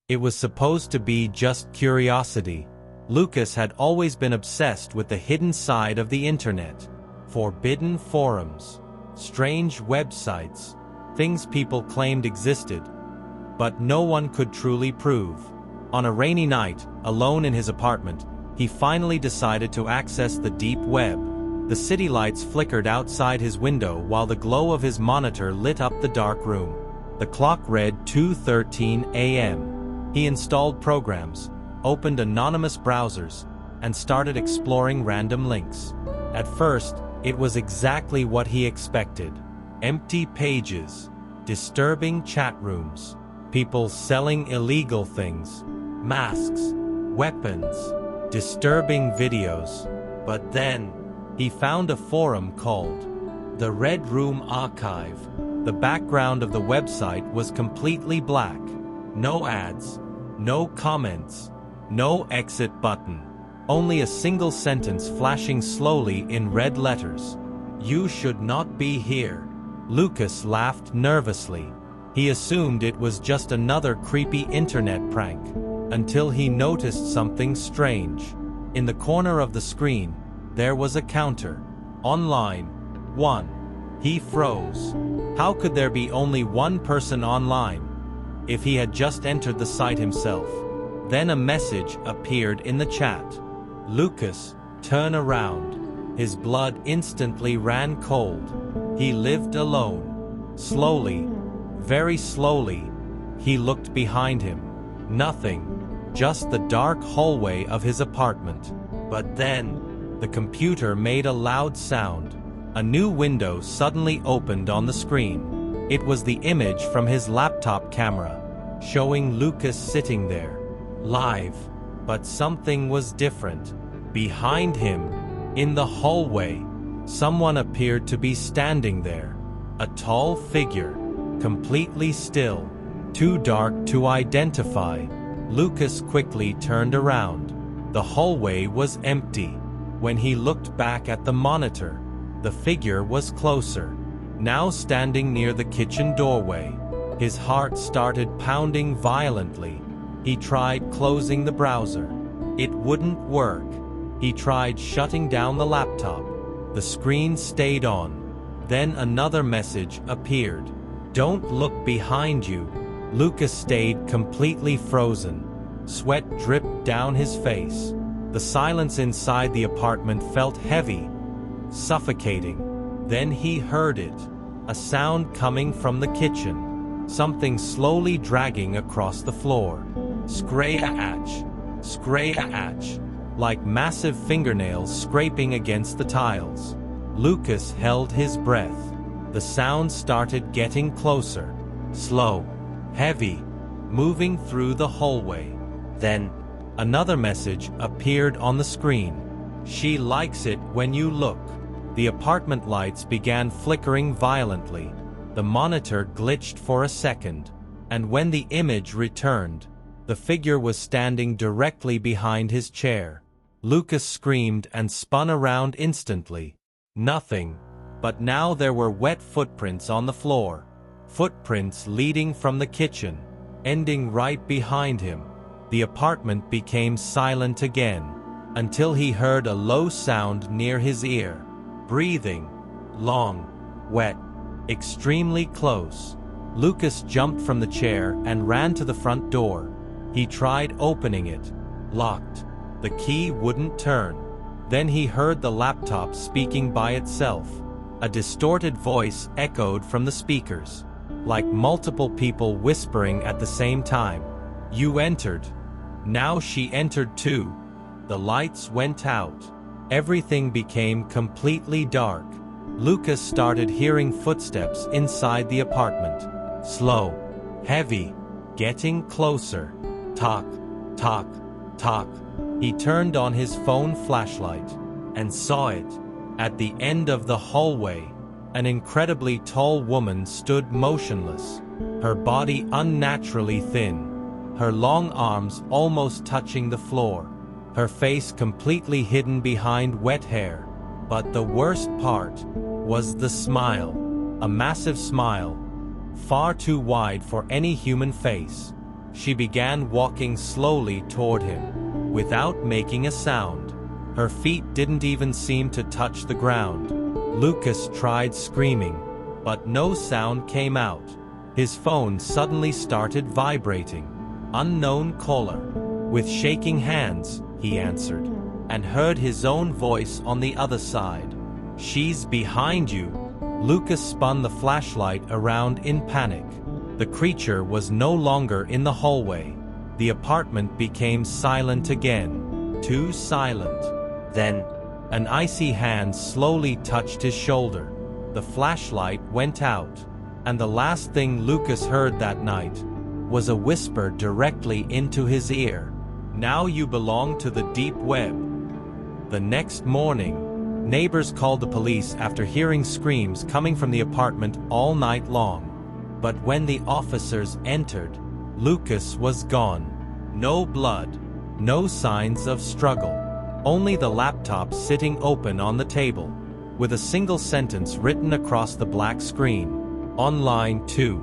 It was supposed to be just curiosity. Lucas had always been obsessed with the hidden side of the internet. Forbidden forums, strange websites, things people claimed existed, but no one could truly prove. On a rainy night, alone in his apartment, he finally decided to access the deep web. The city lights flickered outside his window while the glow of his monitor lit up the dark room. The clock read 2:13 a.m. He installed programs, opened anonymous browsers, and started exploring random links. At first, it was exactly what he expected. Empty pages, disturbing chat rooms, people selling illegal things, masks, weapons, disturbing videos. But then, he found a forum called the Red Room Archive. The background of the website was completely black. No ads, no comments, no exit button. Only a single sentence flashing slowly in red letters. "You should not be here." Lucas laughed nervously. He assumed it was just another creepy internet prank, until he noticed something strange. In the corner of the screen, there was a counter. Online, 1. He froze. How could there be only one person online if he had just entered the site himself? Then a message appeared in the chat. "Lucas, turn around." His blood instantly ran cold. He lived alone. Slowly, very slowly, he looked behind him. Nothing, just the dark hallway of his apartment. But then, the computer made a loud sound. A new window suddenly opened on the screen. It was the image from his laptop camera, showing Lucas sitting there, live. But something was different. Behind him, in the hallway, someone appeared to be standing there. A tall figure, completely still, too dark to identify. Lucas quickly turned around. The hallway was empty. When he looked back at the monitor, the figure was closer, now standing near the kitchen doorway. His heart started pounding violently. He tried closing the browser. It wouldn't work. He tried shutting down the laptop. The screen stayed on. Then another message appeared. "Don't look behind you." Lucas stayed completely frozen. Sweat dripped down his face. The silence inside the apartment felt heavy, suffocating. Then he heard it. A sound coming from the kitchen. Something slowly dragging across the floor. Scratch, scratch, like massive fingernails scraping against the tiles. Lucas held his breath. The sound started getting closer. Slow, heavy, moving through the hallway. Then, another message appeared on the screen. "She likes it when you look." The apartment lights began flickering violently. The monitor glitched for a second, and when the image returned, the figure was standing directly behind his chair. Lucas screamed and spun around instantly. Nothing, but now there were wet footprints on the floor. Footprints leading from the kitchen, ending right behind him. The apartment became silent again, until he heard a low sound near his ear. Breathing. Long. Wet. Extremely close. Lucas jumped from the chair and ran to the front door. He tried opening it. Locked. The key wouldn't turn. Then he heard the laptop speaking by itself. A distorted voice echoed from the speakers, like multiple people whispering at the same time. "You entered." Now she entered too. The lights went out. Everything became completely dark. Lucas started hearing footsteps inside the apartment. Slow, heavy, getting closer. Talk, talk, talk. He turned on his phone flashlight and saw it. At the end of the hallway, an incredibly tall woman stood motionless, her body unnaturally thin, her long arms almost touching the floor, her face completely hidden behind wet hair. But the worst part was the smile, a massive smile, far too wide for any human face. She began walking slowly toward him, without making a sound. Her feet didn't even seem to touch the ground. Lucas tried screaming, but no sound came out. His phone suddenly started vibrating. Unknown caller. With shaking hands, he answered, and heard his own voice on the other side. "She's behind you." Lucas spun the flashlight around in panic. The creature was no longer in the hallway. The apartment became silent again. Too silent. Then, an icy hand slowly touched his shoulder. The flashlight went out, and the last thing Lucas heard that night was a whisper directly into his ear. "Now you belong to the deep web." The next morning, neighbors called the police after hearing screams coming from the apartment all night long. But when the officers entered, Lucas was gone. No blood, no signs of struggle. Only the laptop sitting open on the table, with a single sentence written across the black screen. "Online too."